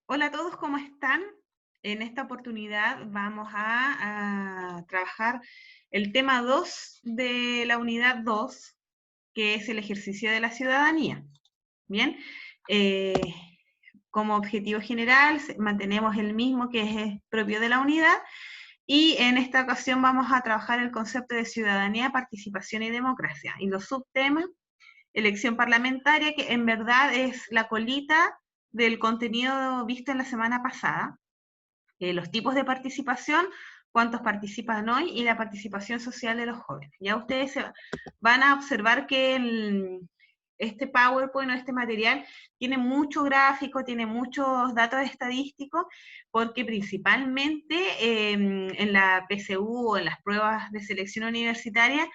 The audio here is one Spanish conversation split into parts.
Hola a todos, ¿cómo están? En esta oportunidad vamos a trabajar el tema 2 de la unidad 2, que es el ejercicio de la ciudadanía. Bien, eh, como objetivo general mantenemos el mismo que es propio de la unidad, y en esta ocasión vamos a trabajar el concepto de ciudadanía, participación y democracia. Y los subtemas: elección parlamentaria, que en verdad es la colita del contenido visto en la semana pasada, los tipos de participación, cuántos participan hoy y la participación social de los jóvenes. Ya ustedes van a observar que este PowerPoint o este material tiene mucho gráfico, tiene muchos datos estadísticos, porque principalmente en la PSU o en las pruebas de selección universitaria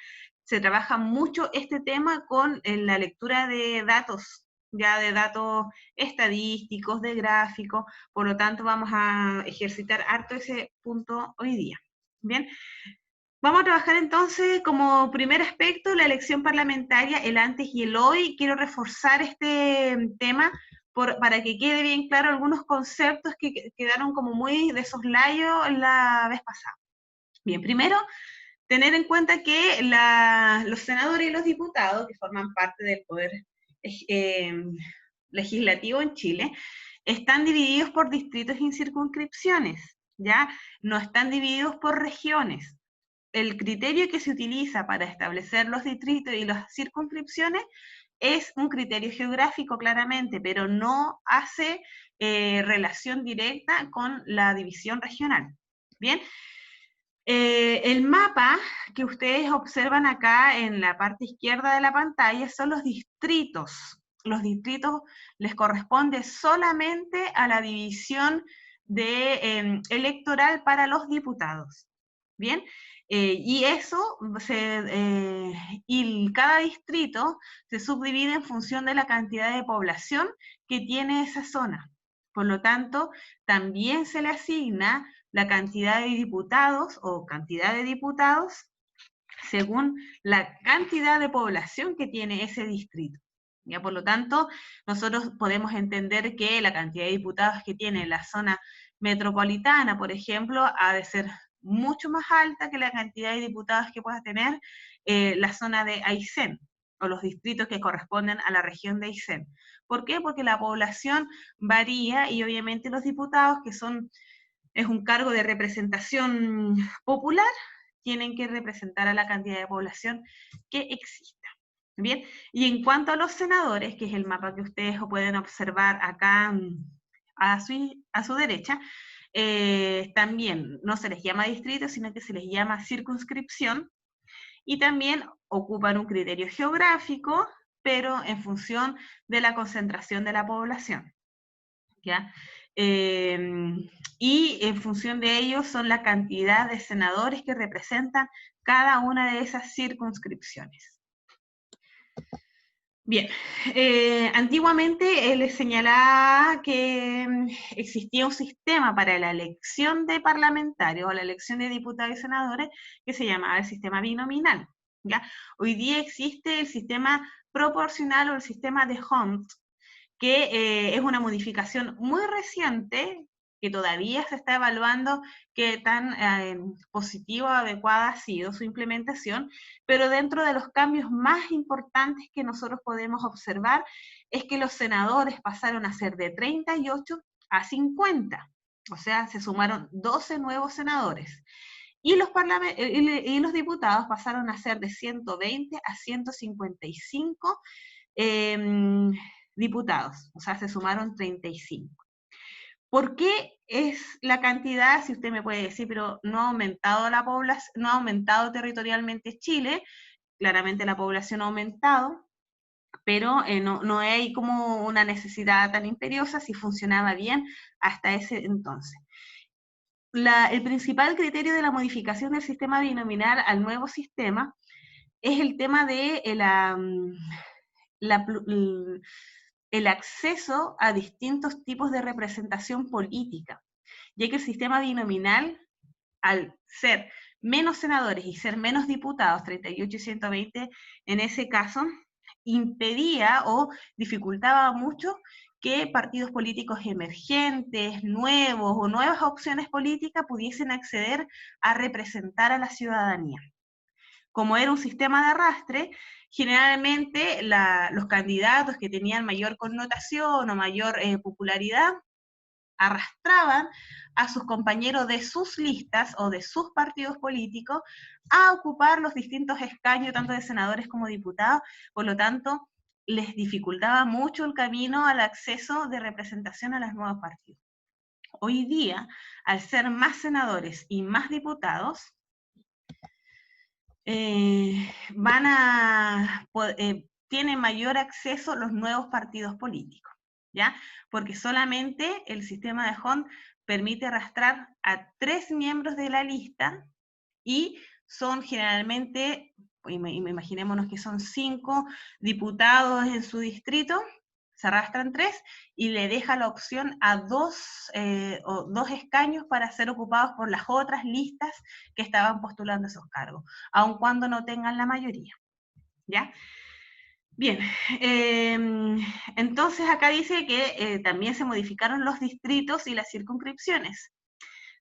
se trabaja mucho este tema con la lectura de datos, ya de datos estadísticos, de gráficos. Por lo tanto vamos a ejercitar harto ese punto hoy día. Bien, vamos a trabajar entonces como primer aspecto la elección parlamentaria, el antes y el hoy. Quiero reforzar este tema para que quede bien claro algunos conceptos que quedaron como muy de soslayo la vez pasada. Bien, primero, tener en cuenta que los senadores y los diputados, que forman parte del poder eh, legislativo en Chile, están divididos por distritos y circunscripciones, ¿ya? No están divididos por regiones. El criterio que se utiliza para establecer los distritos y las circunscripciones es un criterio geográfico claramente, pero no hace relación directa con la división regional. Bien, el mapa que ustedes observan acá en la parte izquierda de la pantalla son los distritos. Los distritos les corresponde solamente a la división electoral para los diputados. Bien, y y cada distrito se subdivide en función de la cantidad de población que tiene esa zona. Por lo tanto, también se le asigna la cantidad de diputados o cantidad de diputados según la cantidad de población que tiene ese distrito. ¿Ya? Por lo tanto, nosotros podemos entender que la cantidad de diputados que tiene la zona metropolitana, por ejemplo, ha de ser mucho más alta que la cantidad de diputados que pueda tener la zona de Aysén, o los distritos que corresponden a la región de Aysén. ¿Por qué? Porque la población varía y obviamente los diputados, es un cargo de representación popular, tienen que representar a la cantidad de población que exista. Bien, y en cuanto a los senadores, que es el mapa que ustedes pueden observar acá a su derecha, también no se les llama distrito, sino que se les llama circunscripción, y también ocupan un criterio geográfico, pero en función de la concentración de la población. ¿Ya? Eh, y en función de ello son la cantidad de senadores que representan cada una de esas circunscripciones. Bien, antiguamente les señalaba que existía un sistema para la elección de parlamentarios o la elección de diputados y senadores que se llamaba el sistema binominal. ¿Ya? Hoy día existe el sistema proporcional o el sistema de Hunt, que es una modificación muy reciente, que todavía se está evaluando qué tan positiva o adecuada ha sido su implementación, pero dentro de los cambios más importantes que nosotros podemos observar es que los senadores pasaron a ser de 38 a 50, o sea, se sumaron 12 nuevos senadores. Y los diputados pasaron a ser de 120 a 155 eh, diputados, o sea, se sumaron 35. ¿Por qué es la cantidad? Si usted me puede decir, pero no ha aumentado la población, no ha aumentado territorialmente Chile, claramente la población ha aumentado, pero no hay como una necesidad tan imperiosa si funcionaba bien hasta ese entonces. El principal criterio de la modificación del sistema binominal al nuevo sistema es el tema de la, el acceso a distintos tipos de representación política, ya que el sistema binominal, al ser menos senadores y ser menos diputados, 38 y 120 en ese caso, impedía o dificultaba mucho que partidos políticos emergentes, nuevos o nuevas opciones políticas pudiesen acceder a representar a la ciudadanía. Como era un sistema de arrastre, generalmente los candidatos que tenían mayor connotación o mayor popularidad arrastraban a sus compañeros de sus listas o de sus partidos políticos a ocupar los distintos escaños, tanto de senadores como diputados, por lo tanto, les dificultaba mucho el camino al acceso de representación a los nuevos partidos. Hoy día, al ser más senadores y más diputados, tienen mayor acceso los nuevos partidos políticos, ¿ya? Porque solamente el sistema de Hunt permite arrastrar a 3 miembros de la lista y son generalmente, imaginémonos que son 5 diputados en su distrito, se arrastran 3 y le deja la opción a 2 escaños para ser ocupados por las otras listas que estaban postulando esos cargos, aun cuando no tengan la mayoría, ¿ya? Bien, entonces acá dice que también se modificaron los distritos y las circunscripciones.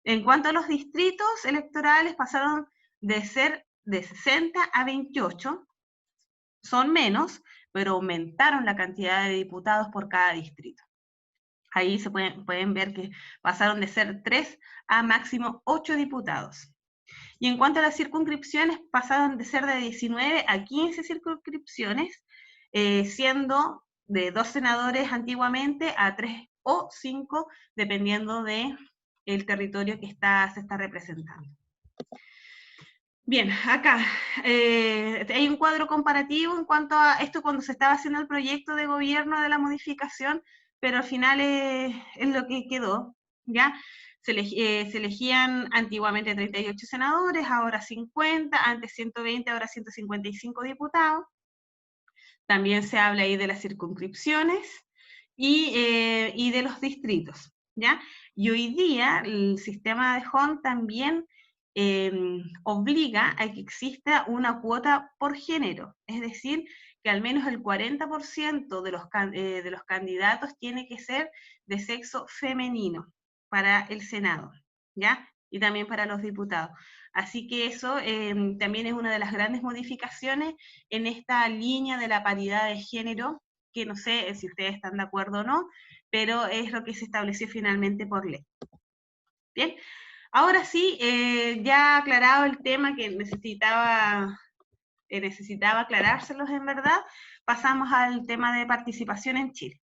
En cuanto a los distritos electorales, pasaron de ser de 60 a 28, son menos, pero aumentaron la cantidad de diputados por cada distrito. Ahí se pueden ver que pasaron de ser 3 a máximo 8 diputados. Y en cuanto a las circunscripciones, pasaron de ser de 19 a 15 circunscripciones, siendo de 2 senadores antiguamente a 3 o 5, dependiendo del territorio que se está representando. Bien, acá hay un cuadro comparativo en cuanto a esto cuando se estaba haciendo el proyecto de gobierno de la modificación, pero al final es lo que quedó, ¿ya? Se elegían antiguamente 38 senadores, ahora 50, antes 120, ahora 155 diputados. También se habla ahí de las circunscripciones y de los distritos, ¿ya? Y hoy día el sistema de Hunt también obliga a que exista una cuota por género, es decir, que al menos el 40% de los candidatos tiene que ser de sexo femenino para el Senado, ¿ya? Y también para los diputados. Así que eso también es una de las grandes modificaciones en esta línea de la paridad de género, que no sé si ustedes están de acuerdo o no, pero es lo que se estableció finalmente por ley. Bien, ahora sí, ya aclarado el tema que necesitaba aclarárselos en verdad, pasamos al tema de participación en Chile.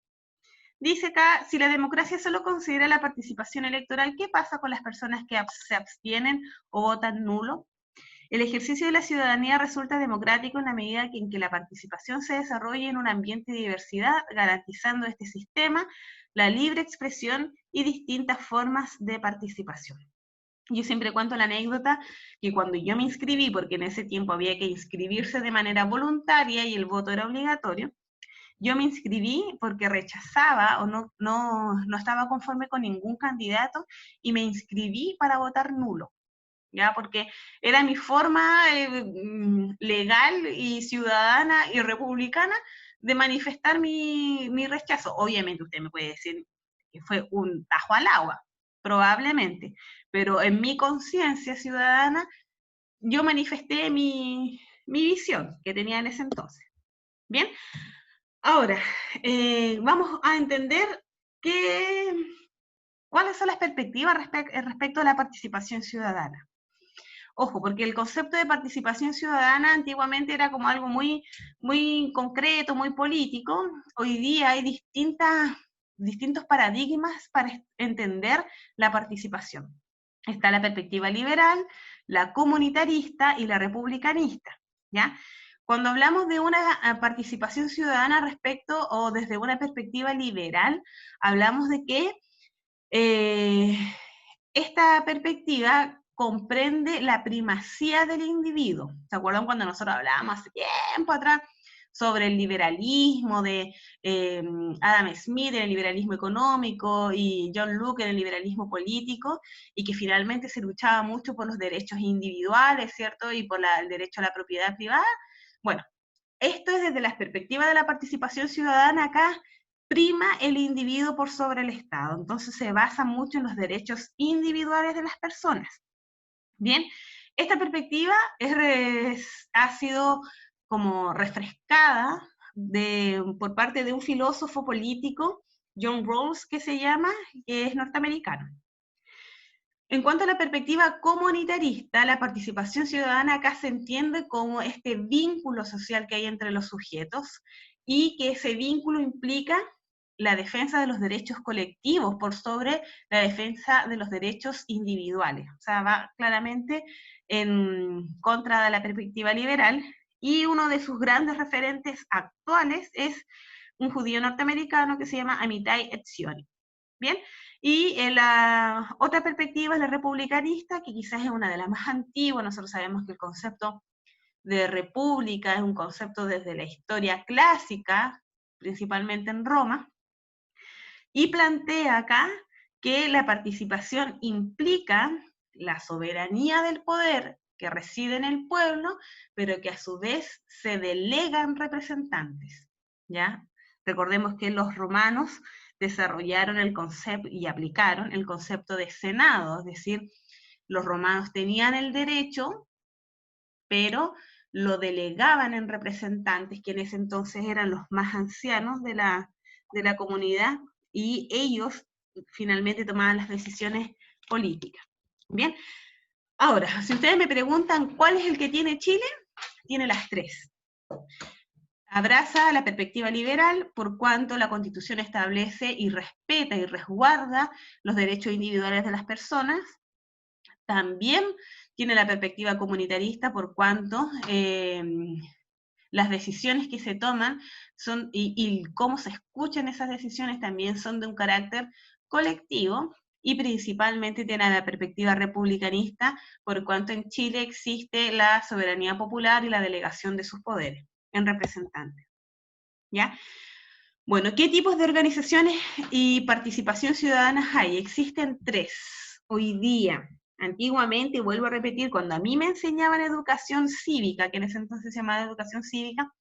Dice acá, si la democracia solo considera la participación electoral, ¿qué pasa con las personas que se abstienen o votan nulo? El ejercicio de la ciudadanía resulta democrático en la medida en que la participación se desarrolle en un ambiente de diversidad, garantizando este sistema la libre expresión y distintas formas de participación. Yo siempre cuento la anécdota que cuando yo me inscribí, porque en ese tiempo había que inscribirse de manera voluntaria y el voto era obligatorio, yo me inscribí porque rechazaba o no estaba conforme con ningún candidato y me inscribí para votar nulo, ¿ya? Porque era mi forma legal y ciudadana y republicana de manifestar mi rechazo. Obviamente usted me puede decir que fue un tajo al agua, probablemente, pero en mi conciencia ciudadana yo manifesté mi visión que tenía en ese entonces. Bien, ahora vamos a entender cuáles son las perspectivas respecto a la participación ciudadana. Ojo, porque el concepto de participación ciudadana antiguamente era como algo muy, muy concreto, muy político. Hoy día hay distintos paradigmas para entender la participación. Está la perspectiva liberal, la comunitarista y la republicanista, ¿ya? Cuando hablamos de una participación ciudadana respecto o desde una perspectiva liberal, hablamos de que esta perspectiva comprende la primacía del individuo. ¿Se acuerdan cuando nosotros hablábamos hace tiempo atrás sobre el liberalismo de Adam Smith en el liberalismo económico y John Locke en el liberalismo político, y que finalmente se luchaba mucho por los derechos individuales, ¿cierto? Y por el derecho a la propiedad privada? Bueno, esto es desde la perspectiva de la participación ciudadana acá, prima el individuo por sobre el Estado. Entonces se basa mucho en los derechos individuales de las personas. Bien, esta perspectiva ha sido como refrescada por parte de un filósofo político, John Rawls, que se llama, que es norteamericano. En cuanto a la perspectiva comunitarista, la participación ciudadana acá se entiende como este vínculo social que hay entre los sujetos y que ese vínculo implica la defensa de los derechos colectivos por sobre la defensa de los derechos individuales. O sea, va claramente en contra de la perspectiva liberal, y uno de sus grandes referentes actuales es un judío norteamericano que se llama Amitai Etzioni. Bien, y la otra perspectiva es la republicanista, que quizás es una de las más antiguas. Nosotros sabemos que el concepto de república es un concepto desde la historia clásica, principalmente en Roma, y plantea acá que la participación implica la soberanía del poder que reside en el pueblo, pero que a su vez se delegan representantes, ¿ya? Recordemos que los romanos desarrollaron el concepto y aplicaron el concepto de senado, es decir, los romanos tenían el derecho, pero lo delegaban en representantes, que en ese entonces eran los más ancianos de la comunidad, y ellos finalmente tomaban las decisiones políticas. Bien, ahora, si ustedes me preguntan cuál es el que tiene Chile, tiene las tres. Abraza la perspectiva liberal por cuanto la Constitución establece y respeta y resguarda los derechos individuales de las personas. También tiene la perspectiva comunitarista por cuanto las decisiones que se toman son, y cómo se escuchan esas decisiones también son de un carácter colectivo, y principalmente tiene la perspectiva republicanista por cuanto en Chile existe la soberanía popular y la delegación de sus poderes en representantes. ¿Ya? Bueno, ¿qué tipos de organizaciones y participación ciudadana hay? Existen tres hoy día. Antiguamente, y vuelvo a repetir, cuando a mí me enseñaban educación cívica, que en ese entonces se llamaba educación cívica,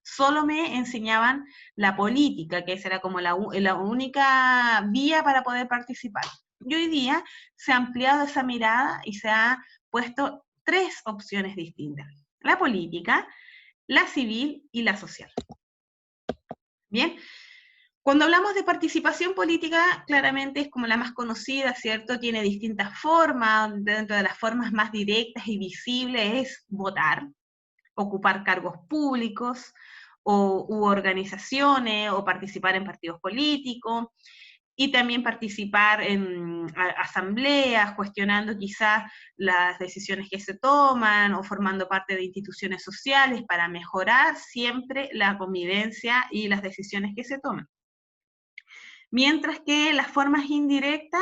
solo me enseñaban la política, que esa era como la única vía para poder participar. Y hoy día se ha ampliado esa mirada y se ha puesto tres opciones distintas: la política, la civil y la social. Bien, cuando hablamos de participación política, claramente es como la más conocida, ¿cierto? Tiene distintas formas. Dentro de las formas más directas y visibles es votar, ocupar cargos públicos u organizaciones, o participar en partidos políticos, y también participar en asambleas, cuestionando quizás las decisiones que se toman, o formando parte de instituciones sociales para mejorar siempre la convivencia y las decisiones que se toman. Mientras que las formas indirectas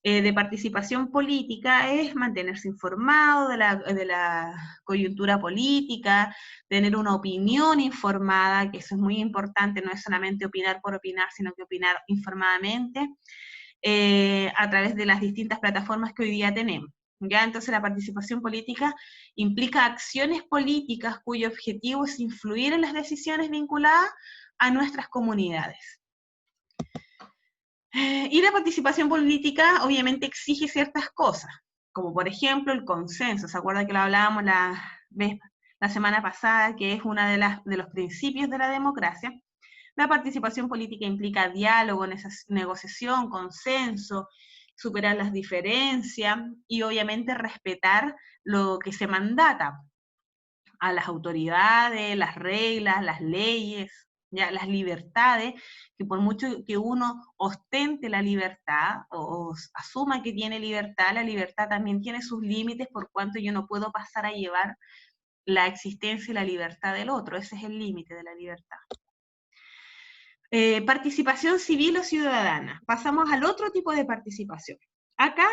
de participación política es mantenerse informado de la coyuntura política, tener una opinión informada, que eso es muy importante, no es solamente opinar por opinar, sino que opinar informadamente, a través de las distintas plataformas que hoy día tenemos. ¿Ya? Entonces la participación política implica acciones políticas cuyo objetivo es influir en las decisiones vinculadas a nuestras comunidades. Y la participación política obviamente exige ciertas cosas, como por ejemplo el consenso. ¿Se acuerdan que lo hablábamos la semana pasada, que es uno de los principios de la democracia? La participación política implica diálogo, negociación, consenso, superar las diferencias y obviamente respetar lo que se mandata a las autoridades, las reglas, las leyes, ¿ya? Las libertades, que por mucho que uno ostente la libertad o asuma que tiene libertad, la libertad también tiene sus límites, por cuanto yo no puedo pasar a llevar la existencia y la libertad del otro. Ese es el límite de la libertad. Participación civil o ciudadana. Pasamos al otro tipo de participación. Acá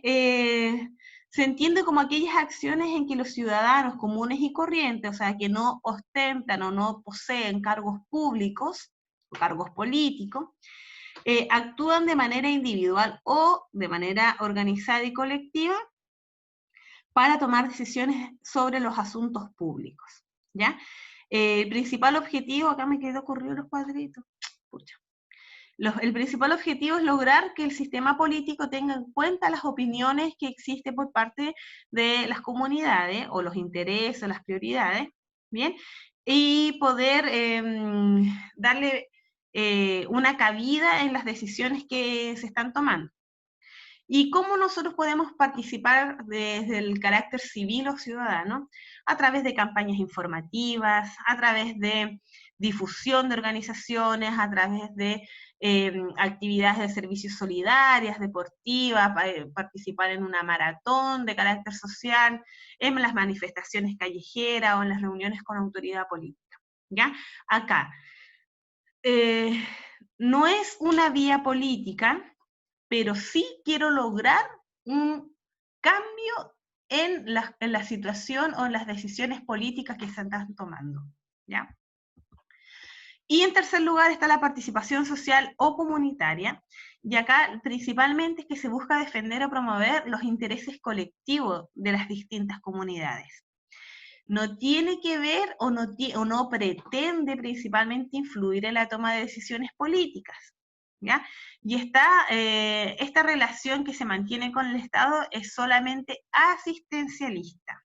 se entiende como aquellas acciones en que los ciudadanos comunes y corrientes, o sea, que no ostentan o no poseen cargos públicos o cargos políticos, actúan de manera individual o de manera organizada y colectiva para tomar decisiones sobre los asuntos públicos, ¿ya? El principal objetivo, acá me quedó corrido los cuadritos, pucha. El principal objetivo es lograr que el sistema político tenga en cuenta las opiniones que existen por parte de las comunidades, o los intereses, o las prioridades, ¿bien? Y poder darle una cabida en las decisiones que se están tomando. ¿Y cómo nosotros podemos participar desde el carácter civil o ciudadano? A través de campañas informativas, a través de difusión de organizaciones, a través de actividades de servicios solidarias, deportivas, participar en una maratón de carácter social, en las manifestaciones callejeras o en las reuniones con autoridad política. ¿Ya? Acá, no es una vía política, pero sí quiero lograr un cambio en la situación o en las decisiones políticas que se están tomando, ¿ya? Y en tercer lugar está la participación social o comunitaria, y acá principalmente es que se busca defender o promover los intereses colectivos de las distintas comunidades. No tiene que ver o no pretende principalmente influir en la toma de decisiones políticas, ¿ya? Y esta relación que se mantiene con el Estado es solamente asistencialista,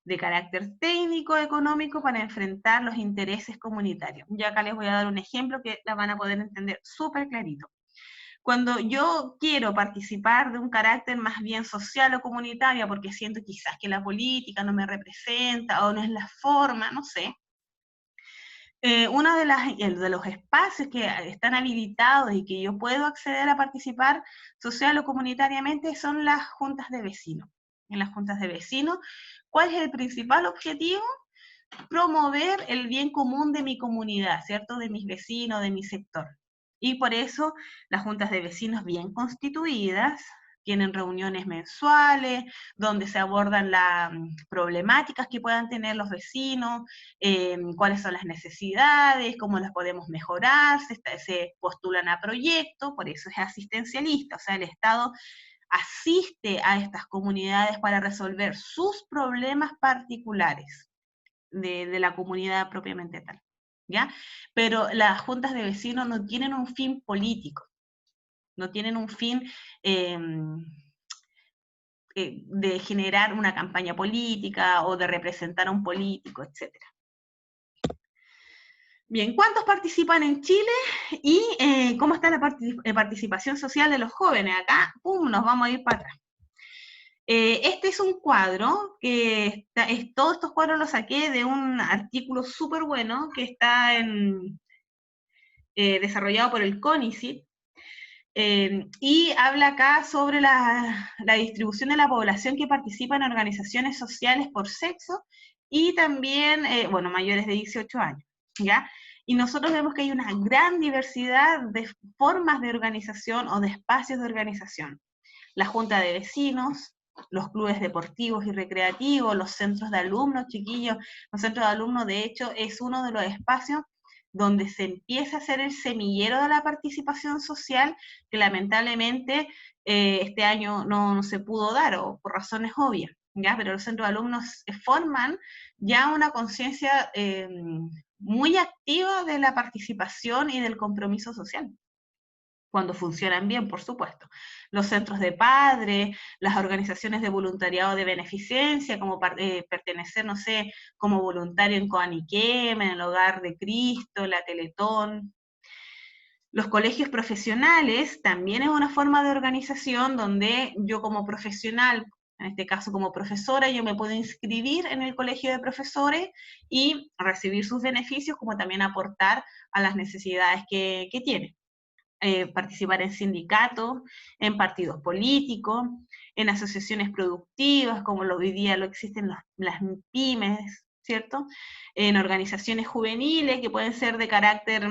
de carácter técnico, económico, para enfrentar los intereses comunitarios. Y acá les voy a dar un ejemplo que la van a poder entender súper clarito. Cuando yo quiero participar de un carácter más bien social o comunitario, porque siento quizás que la política no me representa o no es la forma, no sé, uno de los espacios que están habilitados y que yo puedo acceder a participar social o comunitariamente son las juntas de vecinos. En las juntas de vecinos, ¿cuál es el principal objetivo? Promover el bien común de mi comunidad, ¿cierto? De mis vecinos, de mi sector. Y por eso las juntas de vecinos bien constituidas tienen reuniones mensuales donde se abordan las problemáticas que puedan tener los vecinos, cuáles son las necesidades, cómo las podemos mejorar, se postulan a proyectos, por eso es asistencialista, o sea, el Estado asiste a estas comunidades para resolver sus problemas particulares de la comunidad propiamente tal, ¿ya? Pero las juntas de vecinos no tienen un fin político, no tienen un fin de generar una campaña política o de representar a un político, etc. Bien, ¿cuántos participan en Chile y cómo está la participación social de los jóvenes? Acá, ¡pum!, nos vamos a ir para atrás. Este es un cuadro que todos estos cuadros los saqué de un artículo súper bueno que está desarrollado por el CONICYT, y habla acá sobre la distribución de la población que participa en organizaciones sociales por sexo y también, bueno, mayores de 18 años, ¿ya? Y nosotros vemos que hay una gran diversidad de formas de organización o de espacios de organización. La junta de vecinos, los clubes deportivos y recreativos, los centros de alumnos, chiquillos. Los centros de alumnos, de hecho, es uno de los espacios donde se empieza a hacer el semillero de la participación social, que lamentablemente este año no se pudo dar, o por razones obvias, ¿ya? Pero los centros de alumnos forman ya una conciencia muy activa de la participación y del compromiso social, cuando funcionan bien, por supuesto. Los centros de padres, las organizaciones de voluntariado de beneficencia, como pertenecer, no sé, como voluntario en Coaniquem, en el Hogar de Cristo, la Teletón. Los colegios profesionales también es una forma de organización donde yo como profesional, en este caso como profesora, yo me puedo inscribir en el colegio de profesores y recibir sus beneficios, como también aportar a las necesidades que tiene. Participar en sindicatos, en partidos políticos, en asociaciones productivas, como hoy día lo existen las pymes, ¿cierto? En organizaciones juveniles que pueden ser de carácter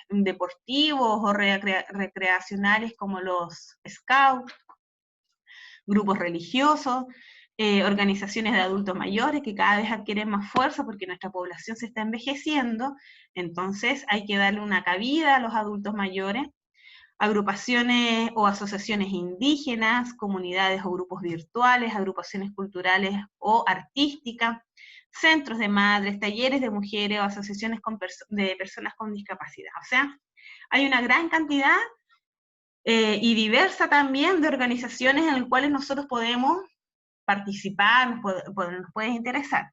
deportivos o recreacionales, como los scouts, grupos religiosos, organizaciones de adultos mayores que cada vez adquieren más fuerza porque nuestra población se está envejeciendo, entonces hay que darle una cabida a los adultos mayores. Agrupaciones o asociaciones indígenas, comunidades o grupos virtuales, agrupaciones culturales o artísticas, centros de madres, talleres de mujeres o asociaciones de personas con discapacidad. O sea, hay una gran cantidad y diversa también de organizaciones en las cuales nosotros podemos participar, nos puede interesar.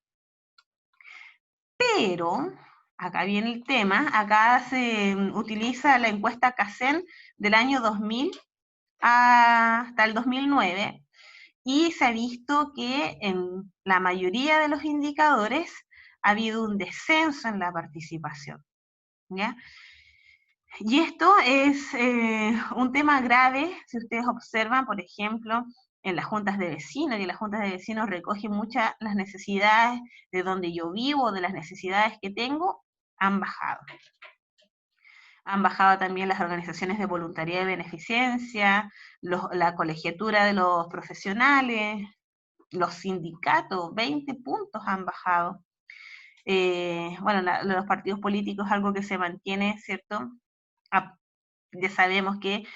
Pero, acá viene el tema, acá se utiliza la encuesta CACEN del año 2000 hasta el 2009, y se ha visto que en la mayoría de los indicadores ha habido un descenso en la participación, ¿ya? Y esto es un tema grave, si ustedes observan, por ejemplo, en las juntas de vecinos, y en las juntas de vecinos recogen muchas las necesidades de donde yo vivo, de las necesidades que tengo, han bajado. Han bajado también las organizaciones de voluntariado y beneficencia, la colegiatura de los profesionales, los sindicatos, 20 puntos han bajado. Bueno, los partidos políticos es algo que se mantiene, ¿cierto? Ya sabemos que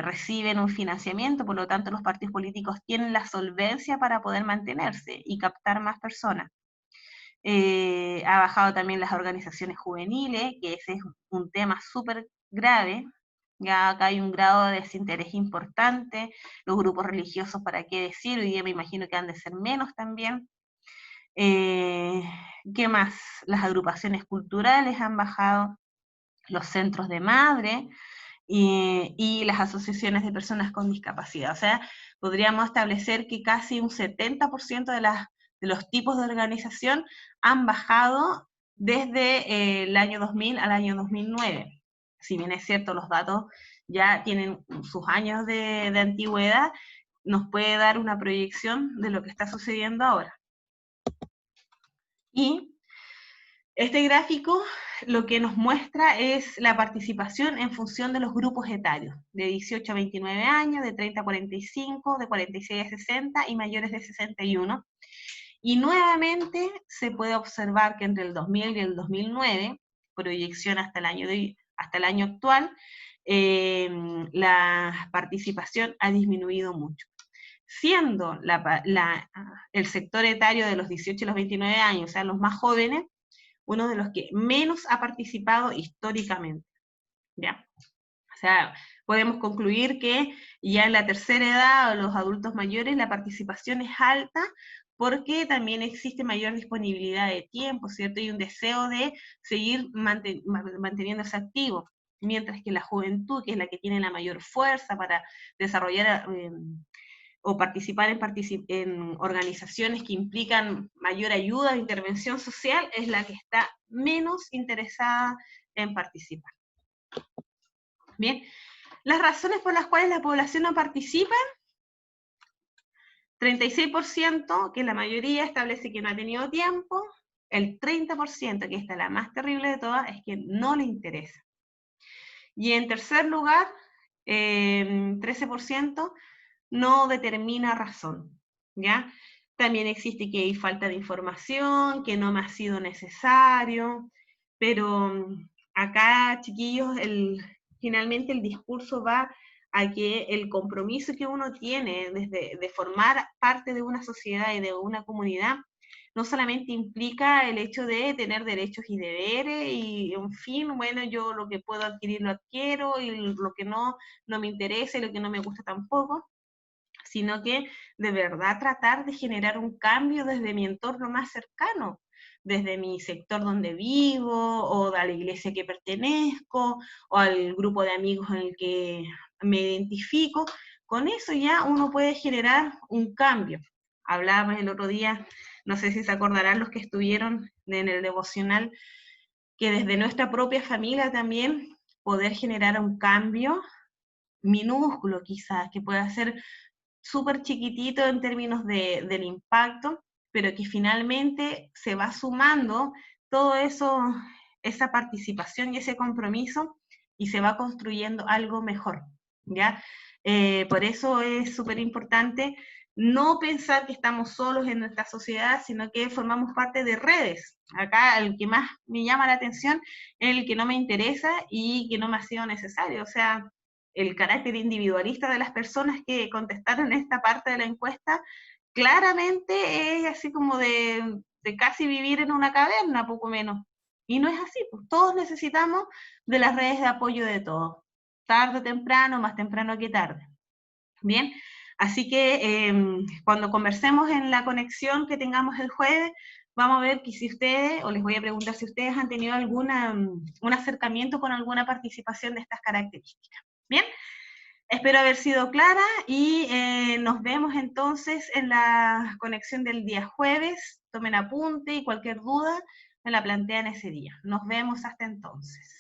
reciben un financiamiento, por lo tanto los partidos políticos tienen la solvencia para poder mantenerse y captar más personas. Ha bajado también las organizaciones juveniles, que ese es un tema súper grave. Ya acá hay un grado de desinterés importante. Los grupos religiosos, ¿para qué decir? Hoy día me imagino que han de ser menos también. ¿Qué más? Las agrupaciones culturales han bajado, los centros de madre y las asociaciones de personas con discapacidad. O sea, podríamos establecer que casi un 70% de los tipos de organización han bajado desde el año 2000 al año 2009. Si bien es cierto, los datos ya tienen sus años de antigüedad, nos puede dar una proyección de lo que está sucediendo ahora. Y este gráfico lo que nos muestra es la participación en función de los grupos etarios, de 18 a 29 años, de 30 a 45, de 46 a 60 y mayores de 61. Y nuevamente se puede observar que entre el 2000 y el 2009, proyección hasta el año actual, la participación ha disminuido mucho. Siendo el sector etario de los 18 y los 29 años, o sea, los más jóvenes, uno de los que menos ha participado históricamente, ¿ya? O sea, podemos concluir que ya en la tercera edad o los adultos mayores la participación es alta porque también existe mayor disponibilidad de tiempo, ¿cierto? Y un deseo de seguir manteniéndose activo, mientras que la juventud, que es la que tiene la mayor fuerza para desarrollar o participar en organizaciones que implican mayor ayuda o intervención social, es la que está menos interesada en participar. Bien, las razones por las cuales la población no participa: 36%, que la mayoría establece que no ha tenido tiempo; el 30%, que esta es la más terrible de todas, es que no le interesa. Y en tercer lugar, 13%, no determina razón, ¿ya? También existe que hay falta de información, que no me ha sido necesario, pero acá, chiquillos, finalmente el discurso va a que el compromiso que uno tiene de formar parte de una sociedad y de una comunidad no solamente implica el hecho de tener derechos y deberes, y en fin, bueno, yo lo que puedo adquirir lo adquiero, y lo que no me interesa y lo que no me gusta tampoco, sino que de verdad tratar de generar un cambio desde mi entorno más cercano, desde mi sector donde vivo, o a la iglesia que pertenezco, o al grupo de amigos en el que me identifico. Con eso ya uno puede generar un cambio. Hablábamos el otro día, no sé si se acordarán los que estuvieron en el devocional, que desde nuestra propia familia también poder generar un cambio minúsculo quizás, que pueda ser súper chiquitito en términos del impacto, pero que finalmente se va sumando todo eso, esa participación y ese compromiso, y se va construyendo algo mejor, ¿ya? Por eso es súper importante no pensar que estamos solos en nuestra sociedad, sino que formamos parte de redes. Acá el que más me llama la atención es el que no me interesa y que no me ha sido necesario. O sea, el carácter individualista de las personas que contestaron esta parte de la encuesta claramente es así como de casi vivir en una caverna, poco menos. Y no es así, pues todos necesitamos de las redes de apoyo de todos, tarde o temprano, más temprano que tarde. Bien, así que cuando conversemos en la conexión que tengamos el jueves, vamos a ver que si ustedes, o les voy a preguntar si ustedes han tenido un acercamiento con alguna participación de estas características. Bien, espero haber sido clara y nos vemos entonces en la conexión del día jueves. Tomen apunte y cualquier duda me la plantean ese día. Nos vemos hasta entonces.